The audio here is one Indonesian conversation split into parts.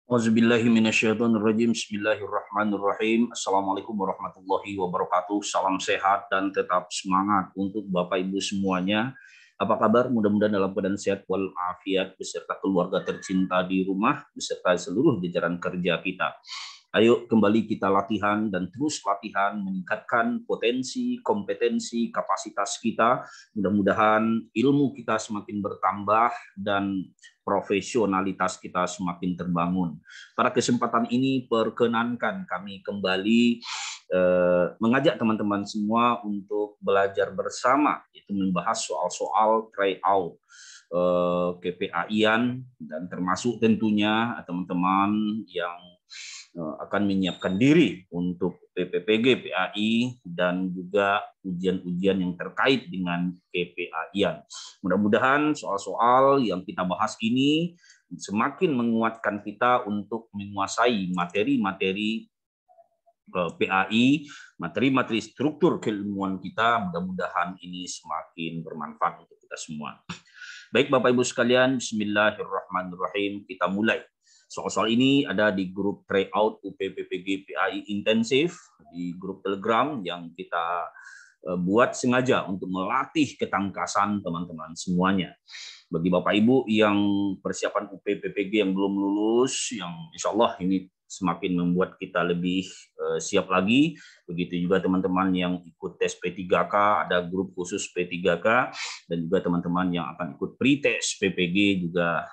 Auzubillahiminasyaitonirrajim. Bismillahirrahmanirrahim. Assalamualaikum warahmatullahi wabarakatuh. Salam sehat dan tetap semangat untuk Bapak Ibu semuanya. Apa kabar? Mudah-mudahan dalam keadaan sehat walafiat beserta keluarga tercinta di rumah beserta seluruh jajaran kerja kita. Ayo kembali kita latihan dan terus latihan meningkatkan potensi, kompetensi, kapasitas kita. Mudah-mudahan ilmu kita semakin bertambah dan profesionalitas kita semakin terbangun. Pada kesempatan ini perkenankan kami kembali mengajak teman-teman semua untuk belajar bersama, yaitu membahas soal-soal tryout KPAI-an dan termasuk tentunya teman-teman yang akan menyiapkan diri untuk PPPG PAI dan juga ujian-ujian yang terkait dengan KPAI-an. Mudah-mudahan soal-soal yang kita bahas ini semakin menguatkan kita untuk menguasai materi-materi PAI, materi-materi struktur keilmuan kita. Mudah-mudahan ini semakin bermanfaat untuk kita semua. Baik Bapak Ibu sekalian, bismillahirrahmanirrahim, kita mulai. Soal-soal ini ada di grup tryout UPPPG PAI intensif, di grup Telegram yang kita buat sengaja untuk melatih ketangkasan teman-teman semuanya. Bagi Bapak Ibu yang persiapan UPPPG yang belum lulus, yang insya Allah ini semakin membuat kita lebih siap lagi. Begitu juga teman-teman yang ikut tes P3K, ada grup khusus P3K, dan juga teman-teman yang akan ikut pre-tes PPG juga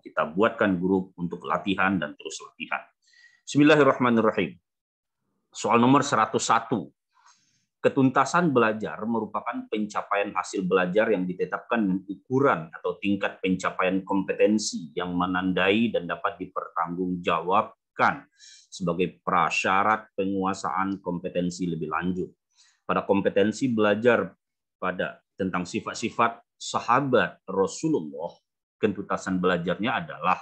kita buatkan grup untuk latihan dan terus latihan. Bismillahirrahmanirrahim. Soal nomor 101. Ketuntasan belajar merupakan pencapaian hasil belajar yang ditetapkan dengan ukuran atau tingkat pencapaian kompetensi yang menandai dan dapat dipertanggungjawabkan sebagai prasyarat penguasaan kompetensi lebih lanjut. Pada kompetensi belajar pada tentang sifat-sifat sahabat Rasulullah, ketuntasan belajarnya adalah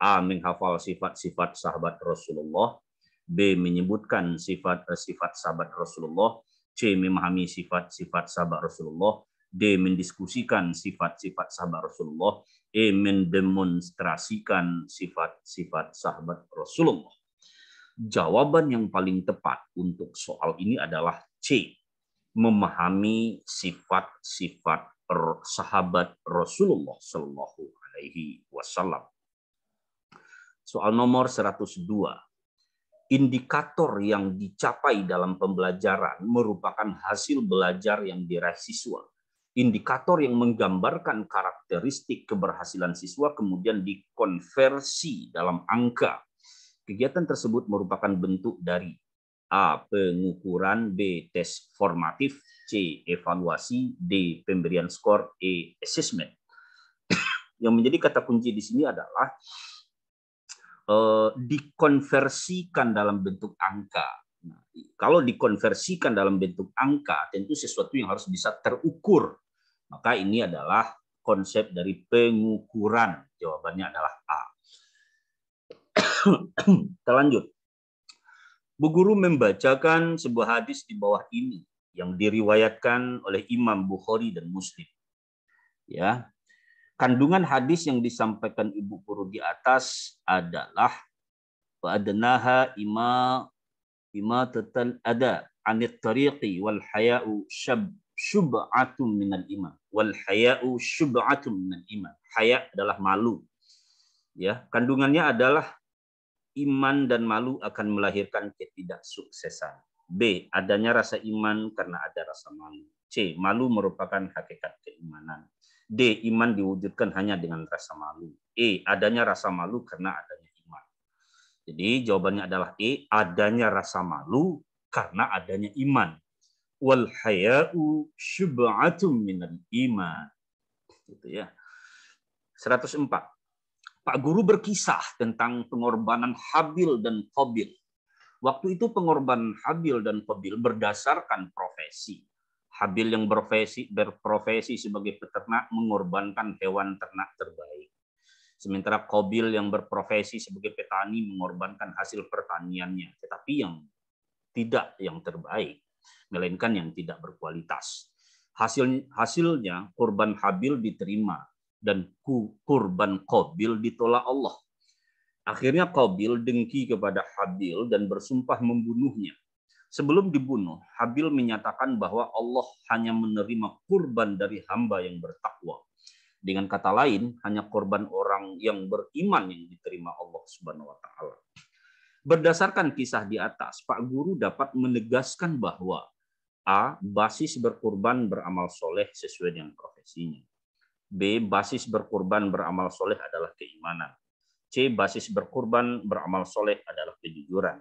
A. Menghafal sifat-sifat sahabat Rasulullah, B. Menyebutkan sifat-sifat sahabat Rasulullah, C. Memahami sifat-sifat sahabat Rasulullah, D. Mendiskusikan sifat-sifat sahabat Rasulullah, E. Mendemonstrasikan sifat-sifat sahabat Rasulullah. Jawaban yang paling tepat untuk soal ini adalah C. Memahami sifat-sifat sahabat Rasulullah Shallallahu Alaihi Wasallam. Soal nomor 102. Indikator yang dicapai dalam pembelajaran merupakan hasil belajar yang diraih siswa. Indikator yang menggambarkan karakteristik keberhasilan siswa kemudian dikonversi dalam angka. Kegiatan tersebut merupakan bentuk dari A. Pengukuran, B. Tes formatif, C. Evaluasi, D. Pemberian skor, E. Assessment. Yang menjadi kata kunci di sini adalah dikonversikan dalam bentuk angka. Nah, kalau dikonversikan dalam bentuk angka, tentu sesuatu yang harus bisa terukur. Maka ini adalah konsep dari pengukuran. Jawabannya adalah A. Kita lanjut. Bu Guru membacakan sebuah hadis di bawah ini yang diriwayatkan oleh Imam Bukhari dan Muslim. Ya. Kandungan hadis yang disampaikan Ibu Guru di atas adalah wa'adnaha ima tatal ada anit tariqi wal haya'u syub'atun minal iman wal haya'u syub'atun minal iman. Haya adalah malu. Ya, kandungannya adalah iman dan malu akan melahirkan ketidaksuksesan. B. Adanya rasa iman karena ada rasa malu. C. Malu merupakan hakikat keimanan. D. Iman diwujudkan hanya dengan rasa malu. E. Adanya rasa malu karena adanya iman. Jadi jawabannya adalah E. Adanya rasa malu karena adanya iman. Wal haya'u syub'atun minal iman. Gitu ya. 104. Pak Guru berkisah tentang pengorbanan Habil dan Qabil. Waktu itu pengorbanan Habil dan Qabil berdasarkan profesi. Habil yang berprofesi sebagai peternak mengorbankan hewan ternak terbaik. Sementara Qabil yang berprofesi sebagai petani mengorbankan hasil pertaniannya, tetapi yang tidak yang terbaik, melainkan yang tidak berkualitas. Hasilnya korban Habil diterima dan kurban Qabil ditolak Allah. Akhirnya Qabil dengki kepada Habil dan bersumpah membunuhnya. Sebelum dibunuh, Habil menyatakan bahwa Allah hanya menerima kurban dari hamba yang bertakwa. Dengan kata lain, hanya korban orang yang beriman yang diterima Allah Subhanahu wa taala. Berdasarkan kisah di atas, Pak Guru dapat menegaskan bahwa A. Basis berkurban beramal soleh sesuai dengan profesinya. B. Basis berkurban beramal soleh adalah keimanan. C. Basis berkurban beramal soleh adalah kejujuran.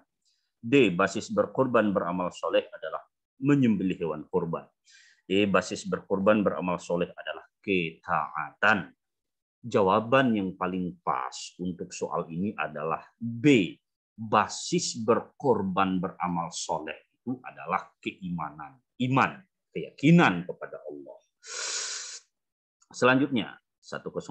D. Basis berkurban beramal soleh adalah menyembelih hewan kurban. E. Basis berkurban beramal soleh adalah ketaatan. Jawaban yang paling pas untuk soal ini adalah B. Basis berkorban beramal soleh itu adalah keimanan, iman, keyakinan kepada Allah. Selanjutnya, 105,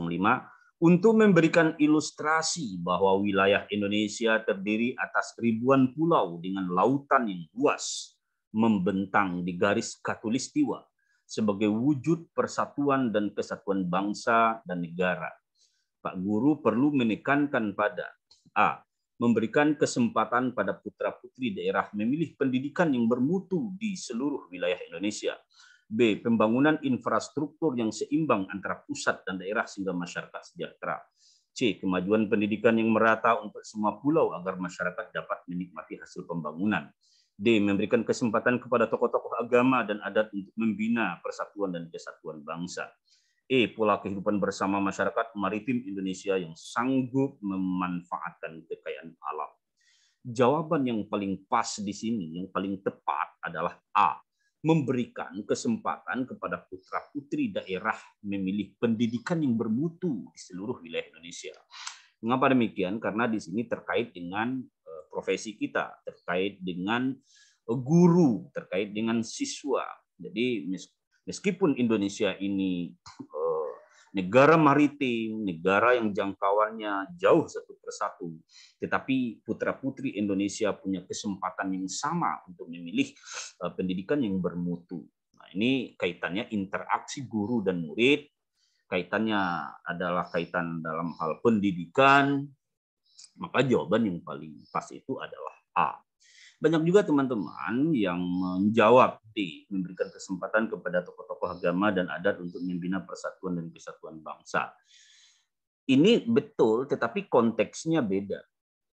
untuk memberikan ilustrasi bahwa wilayah Indonesia terdiri atas ribuan pulau dengan lautan yang luas, membentang di garis khatulistiwa sebagai wujud persatuan dan kesatuan bangsa dan negara. Pak Guru perlu menekankan pada A. Memberikan kesempatan pada putra-putri daerah memilih pendidikan yang bermutu di seluruh wilayah Indonesia. B. Pembangunan infrastruktur yang seimbang antara pusat dan daerah sehingga masyarakat sejahtera. C. Kemajuan pendidikan yang merata untuk semua pulau agar masyarakat dapat menikmati hasil pembangunan. D. Memberikan kesempatan kepada tokoh-tokoh agama dan adat untuk membina persatuan dan kesatuan bangsa. E. Pola kehidupan bersama masyarakat maritim Indonesia yang sanggup memanfaatkan kekayaan alam. Jawaban yang paling pas di sini, yang paling tepat adalah A. Memberikan kesempatan kepada putra-putri daerah memilih pendidikan yang bermutu di seluruh wilayah Indonesia. Mengapa demikian? Karena di sini terkait dengan profesi kita, terkait dengan guru, terkait dengan siswa. Jadi meskipun Indonesia ini negara maritim, negara yang jangkauannya jauh satu persatu, tetapi putra-putri Indonesia punya kesempatan yang sama untuk memilih pendidikan yang bermutu. Nah, ini kaitannya interaksi guru dan murid, kaitannya adalah kaitan dalam hal pendidikan, maka jawaban yang paling pas itu adalah A. Banyak juga teman-teman yang menjawab D, memberikan kesempatan kepada tokoh-tokoh agama dan adat untuk membina persatuan dan kesatuan bangsa. Ini betul, tetapi konteksnya beda.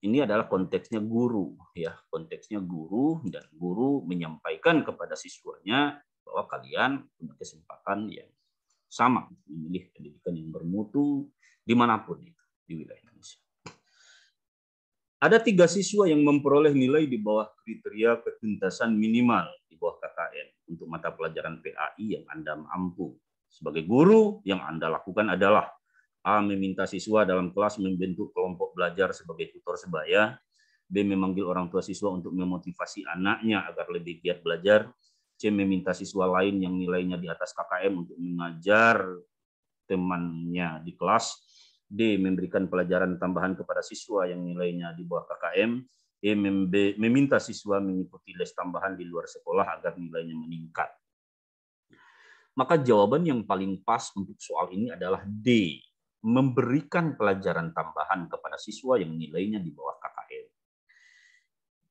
Ini adalah konteksnya guru, ya, konteksnya guru, dan guru menyampaikan kepada siswanya bahwa kalian punya kesempatan yang sama memilih pendidikan yang bermutu dimanapun itu di wilayah Indonesia. Ada 3 siswa yang memperoleh nilai di bawah kriteria ketuntasan minimal di bawah KKN untuk mata pelajaran PAI yang Anda mampu. Sebagai guru, yang Anda lakukan adalah A. Meminta siswa dalam kelas membentuk kelompok belajar sebagai tutor sebaya. B. Memanggil orang tua siswa untuk memotivasi anaknya agar lebih giat belajar. C. Meminta siswa lain yang nilainya di atas KKM untuk mengajar temannya di kelas. D. Memberikan pelajaran tambahan kepada siswa yang nilainya di bawah KKM. E. Meminta siswa mengikuti les tambahan di luar sekolah agar nilainya meningkat. Maka jawaban yang paling pas untuk soal ini adalah D. Memberikan pelajaran tambahan kepada siswa yang nilainya di bawah KKM.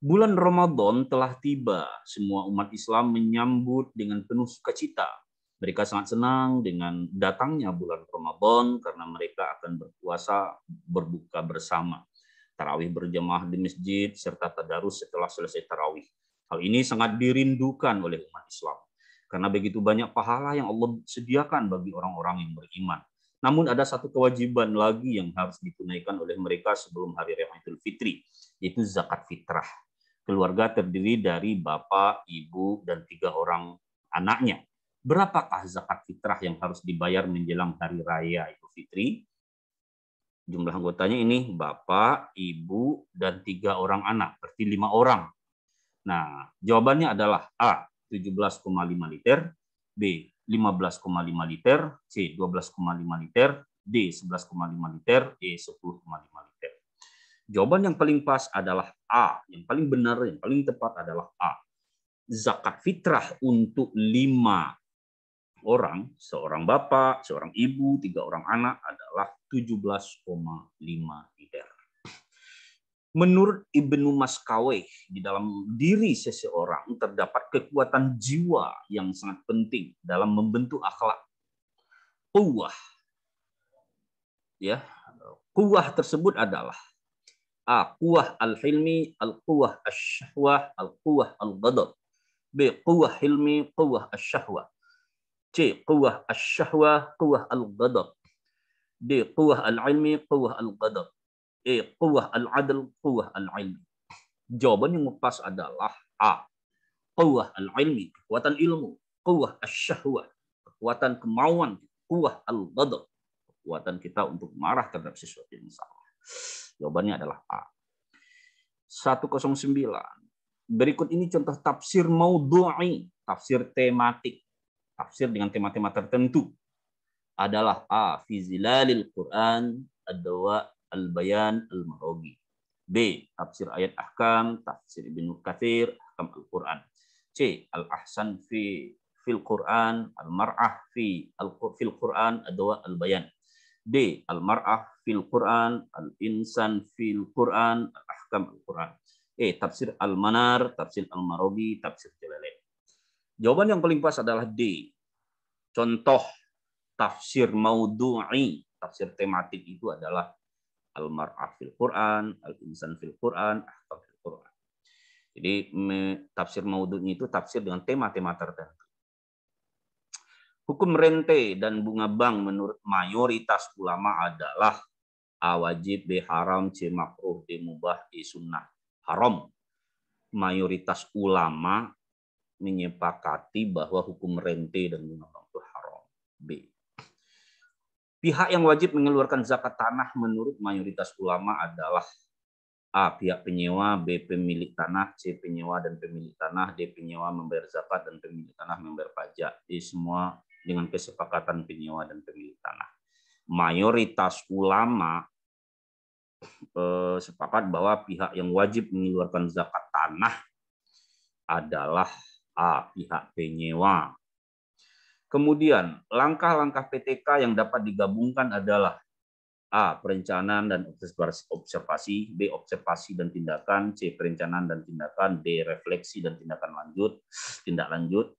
Bulan Ramadan telah tiba. Semua umat Islam menyambut dengan penuh sukacita. Mereka sangat senang dengan datangnya bulan Ramadan karena mereka akan berpuasa berbuka bersama. Tarawih berjamaah di masjid serta tadarus setelah selesai tarawih. Hal ini sangat dirindukan oleh umat Islam karena begitu banyak pahala yang Allah sediakan bagi orang-orang yang beriman. Namun ada satu kewajiban lagi yang harus ditunaikan oleh mereka sebelum hari raya Idul Fitri, yaitu zakat fitrah. Keluarga terdiri dari bapak, ibu, dan 3 orang anaknya. Berapakah zakat fitrah yang harus dibayar menjelang hari raya Idul Fitri? Jumlah anggotanya ini bapak, ibu, dan 3 orang anak, berarti 5 orang. Nah, jawabannya adalah A. 17,5 liter, B. 15,5 liter, C. 12,5 liter, D. 11,5 liter, E. 10,5 liter. Jawaban yang paling pas adalah A. Yang paling benar, yang paling tepat adalah A. Zakat fitrah untuk 5 orang, seorang bapak, seorang ibu, 3 orang anak adalah 17,5 liter. Menurut Ibnu Maskaweh, di dalam diri seseorang terdapat kekuatan jiwa yang sangat penting dalam membentuk akhlak. Quwwah. Ya. Quwwah tersebut adalah A. Quwwah al-hilmi, al-quwwah asy-syahwah, al-quwwah al-ghadab. B. Quwwah hilmi, quwwah asy-syahwah. C. Quwwah asy-syahwah, quwwah al-ghadab. D. Quwwah al-ilmi, quwwah al-ghadab. E. Quwwah al-adl, quwwah al-ilmi. Jawaban yang pas adalah A. Quwwah al-ilmi, kekuatan ilmu. Quwwah asy-syahwah, kekuatan kemauan. Quwwah al-ghadab, kekuatan kita untuk marah terhadap sesuatu yang salah. Jawabannya adalah A. 109. Berikut ini contoh tafsir maudhu'i, tafsir tematik. Tafsir dengan tema-tema tertentu adalah A. Fi zilalil Quran, ad-dawa, al-bayan, al-marawi. B. Tafsir ayat ahkam, tafsir Ibnu Katsir, ahkam al-Quran. C. Al-ahsan fil Quran, al-mar'ah fil Quran, ad-dawa, al-bayan. D. Al-mar'ah fil Quran, al-insan fil Quran, al-ahkam al-Quran. E. Tafsir al-manar, tafsir al-marawi, tafsir Jalalain. Jawaban yang paling pas adalah D. Contoh tafsir maudhu'i, tafsir tematik itu adalah al-mar'ah fil Quran, al-insan fil Quran, ahkam fil Quran. Jadi tafsir maudhu'i itu tafsir dengan tema-tema tertentu. Hukum rente dan bunga bank menurut mayoritas ulama adalah A. Wajib, B. Haram, C. Makruh, D. Mubah, D. Sunnah. Haram. Mayoritas ulama menyepakati bahwa hukum rente dan bunga bank itu haram. B. Pihak yang wajib mengeluarkan zakat tanah menurut mayoritas ulama adalah A. Pihak penyewa, B. Pemilik tanah, C. Penyewa dan pemilik tanah, D. Penyewa membayar zakat dan pemilik tanah membayar pajak. D. Semua dengan kesepakatan penyewa dan pemilik tanah. Mayoritas ulama sepakat bahwa pihak yang wajib mengeluarkan zakat tanah adalah A. Pihak penyewa. Kemudian, langkah-langkah PTK yang dapat digabungkan adalah A. Perencanaan dan observasi, B. Observasi dan tindakan, C. Perencanaan dan tindakan, D. Refleksi dan tindak lanjut,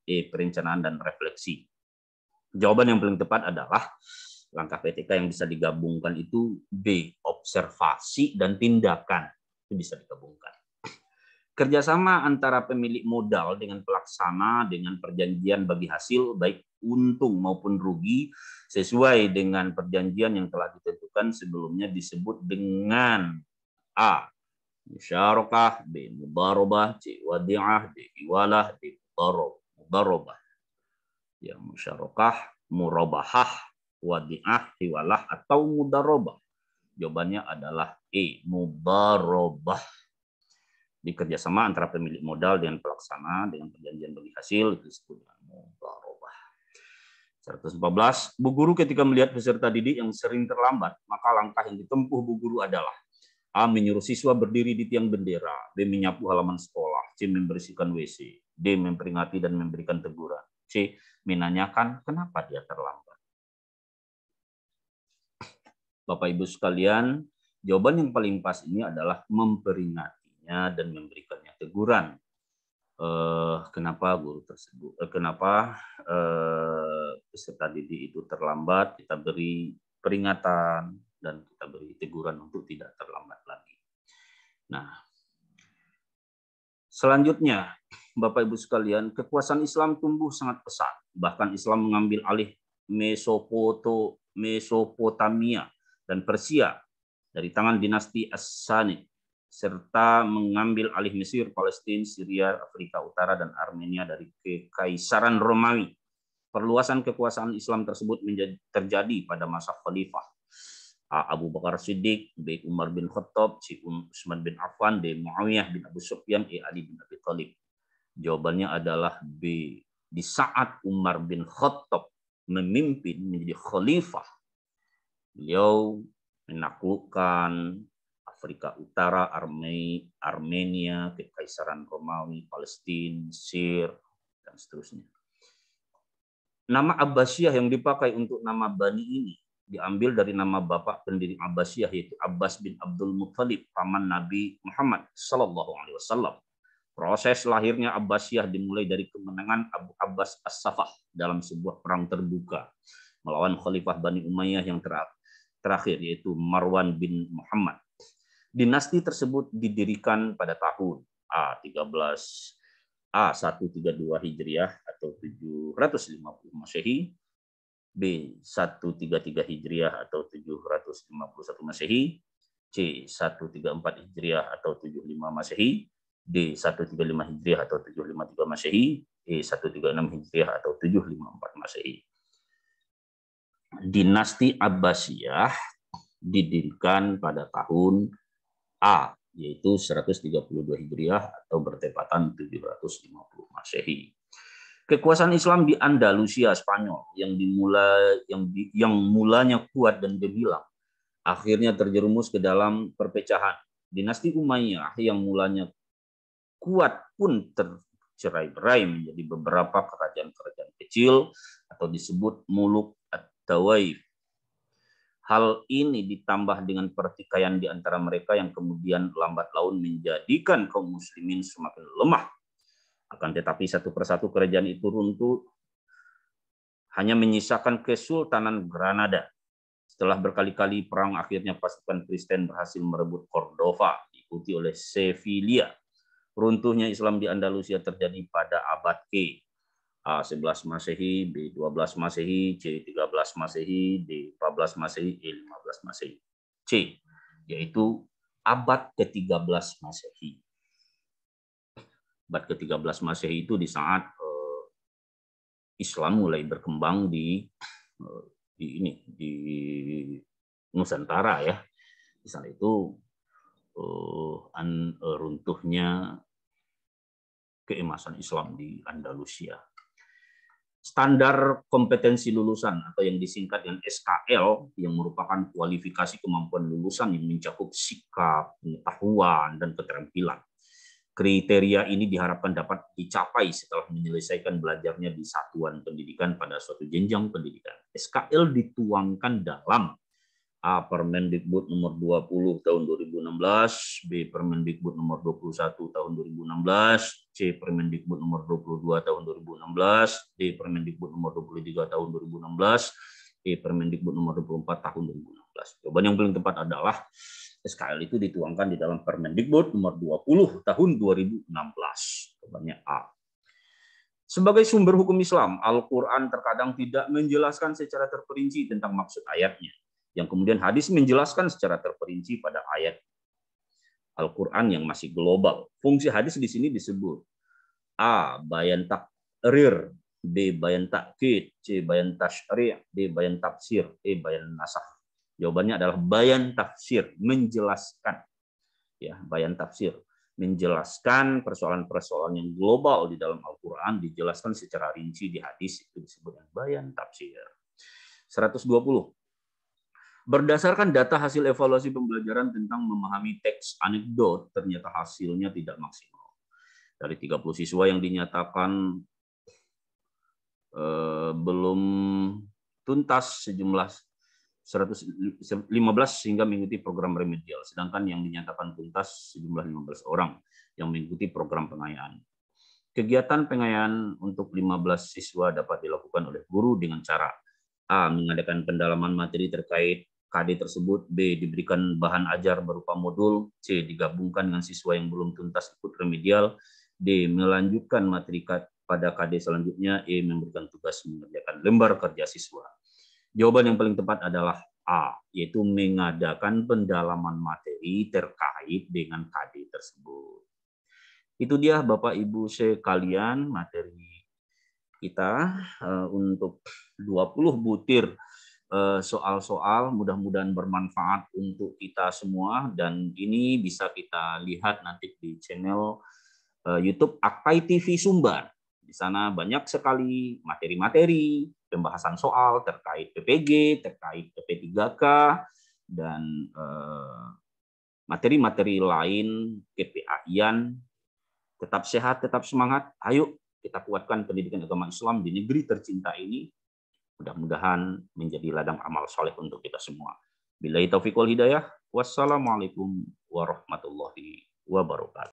E. Perencanaan dan refleksi. Jawaban yang paling tepat adalah langkah PTK yang bisa digabungkan itu B. Observasi dan tindakan. Itu bisa digabungkan. Kerjasama antara pemilik modal dengan pelaksana dengan perjanjian bagi hasil baik untung maupun rugi sesuai dengan perjanjian yang telah ditentukan sebelumnya disebut dengan A. Musyarakah, B. Mudharabah, C. Wadi'ah, D. Iwalah, D. Mudharabah. Ya, musyarakah, murabahah, wadi'ah, iwalah atau mudharabah. Jawabannya adalah E. Mudharabah. Di kerjasama antara pemilik modal dengan pelaksana dengan perjanjian bagi hasil itu disebut dengan mudharabah. 114. Bu guru ketika melihat peserta didik yang sering terlambat, maka langkah yang ditempuh bu guru adalah A. Menyuruh siswa berdiri di tiang bendera, B. Menyapu halaman sekolah, C. Membersihkan WC, D. Memperingati dan memberikan teguran, C. Menanyakan kenapa dia terlambat. Bapak Ibu sekalian, jawaban yang paling pas ini adalah memperingati dan memberikannya teguran. Kenapa guru tersebut? Kenapa peserta didik itu terlambat? Kita beri peringatan dan kita beri teguran untuk tidak terlambat lagi. Nah, selanjutnya, Bapak Ibu sekalian, kekuasaan Islam tumbuh sangat pesat. Bahkan Islam mengambil alih Mesopotamia dan Persia dari tangan dinasti As-Sanid, serta mengambil alih Mesir, Palestina, Syria, Afrika Utara, dan Armenia dari Kekaisaran Romawi. Perluasan kekuasaan Islam tersebut terjadi pada masa Khalifah A. Abu Bakar Siddiq, B. Umar bin Khattab, C. Utsman bin Affan, D. Muawiyah bin Abu Sufyan, E. Ali bin Abi Thalib. Jawabannya adalah B. Di saat Umar bin Khattab memimpin menjadi khalifah, beliau menaklukkan Afrika Utara, Armenia, Kekaisaran Romawi, Palestina, Mesir, dan seterusnya. Nama Abbasiyah yang dipakai untuk nama Bani ini diambil dari nama bapak pendiri Abbasiyah, yaitu Abbas bin Abdul Muthalib, paman Nabi Muhammad Sallallahu Alaihi Wasallam. Proses lahirnya Abbasiyah dimulai dari kemenangan Abu Abbas As-Safah dalam sebuah perang terbuka melawan Khalifah Bani Umayyah yang terakhir, yaitu Marwan bin Muhammad. Dinasti tersebut didirikan pada tahun A132 Hijriah atau 750 Masehi, B133 Hijriah atau 751 Masehi, C134 Hijriah atau 75 Masehi, D135 Hijriah atau 753 Masehi, E136 Hijriah atau 754 Masehi. Dinasti Abbasiyah didirikan pada tahun A, yaitu 132 Hijriah atau bertepatan 750 Masehi. Kekuasaan Islam di Andalusia, Spanyol, yang mulanya kuat dan gemilang, akhirnya terjerumus ke dalam perpecahan. Dinasti Umayyah yang mulanya kuat pun tercerai-berai menjadi beberapa kerajaan-kerajaan kecil atau disebut muluk at-tawaif. Hal ini ditambah dengan pertikaian di antara mereka yang kemudian lambat laun menjadikan kaum muslimin semakin lemah. Akan tetapi satu persatu kerajaan itu runtuh, hanya menyisakan Kesultanan Granada. Setelah berkali-kali perang, akhirnya pasukan Kristen berhasil merebut Cordova, diikuti oleh Sevilla. Runtuhnya Islam di Andalusia terjadi pada abad ke A11 Masehi, B12 Masehi, C13 Masehi, D14 Masehi, E15 Masehi. C, yaitu abad ke-13 Masehi. Abad ke-13 Masehi itu di saat Islam mulai berkembang di Nusantara ya. Di saat itu runtuhnya keemasan Islam di Andalusia. Standar kompetensi lulusan atau yang disingkat dengan SKL yang merupakan kualifikasi kemampuan lulusan yang mencakup sikap, pengetahuan, dan keterampilan. Kriteria ini diharapkan dapat dicapai setelah menyelesaikan belajarnya di satuan pendidikan pada suatu jenjang pendidikan. SKL dituangkan dalam A. Permendikbud nomor 20 tahun 2016, B. Permendikbud nomor 21 tahun 2016, C. Permendikbud nomor 22 tahun 2016, D. Permendikbud nomor 23 tahun 2016, E. Permendikbud nomor 24 tahun 2016. Jawaban yang paling tepat adalah SKL itu dituangkan di dalam Permendikbud nomor 20 tahun 2016. Jawabannya A. Sebagai sumber hukum Islam, Al-Quran terkadang tidak menjelaskan secara terperinci tentang maksud ayatnya, yang kemudian hadis menjelaskan secara terperinci pada ayat. Al-Quran yang masih global. Fungsi hadis di sini disebut A. Bayan takrir, B. Bayan takkid, C. Bayan tasyri', D. Bayan tafsir, E. Bayan nasakh. Jawabannya adalah bayan tafsir, menjelaskan. Ya, bayan tafsir, menjelaskan persoalan-persoalan yang global di dalam Al-Quran, dijelaskan secara rinci di hadis, itu disebut bayan tafsir. 120. Berdasarkan data hasil evaluasi pembelajaran tentang memahami teks anekdot, ternyata hasilnya tidak maksimal. Dari 30 siswa yang dinyatakan belum tuntas, sejumlah 115 sehingga mengikuti program remedial, sedangkan yang dinyatakan tuntas sejumlah 15 orang yang mengikuti program pengayaan. Kegiatan pengayaan untuk 15 siswa dapat dilakukan oleh guru dengan cara A. Mengadakan pendalaman materi terkait KD tersebut, B. Diberikan bahan ajar berupa modul, C. Digabungkan dengan siswa yang belum tuntas ikut remedial, D. Melanjutkan materi pada KD selanjutnya, E. Memberikan tugas mengerjakan lembar kerja siswa. Jawaban yang paling tepat adalah A, yaitu mengadakan pendalaman materi terkait dengan KD tersebut. Itu dia Bapak Ibu sekalian materi kita untuk 20 butir soal-soal, mudah-mudahan bermanfaat untuk kita semua, dan ini bisa kita lihat nanti di channel YouTube Akpai TV Sumbar. Di sana banyak sekali materi-materi pembahasan soal terkait PPG, terkait PP3K, dan materi-materi lain KPAIan. Tetap sehat, tetap semangat. Ayo kita kuatkan pendidikan agama Islam di negeri tercinta ini. Mudah-mudahan menjadi ladang amal soleh untuk kita semua. Billahi taufiq wal hidayah. Wassalamualaikum warahmatullahi wabarakatuh.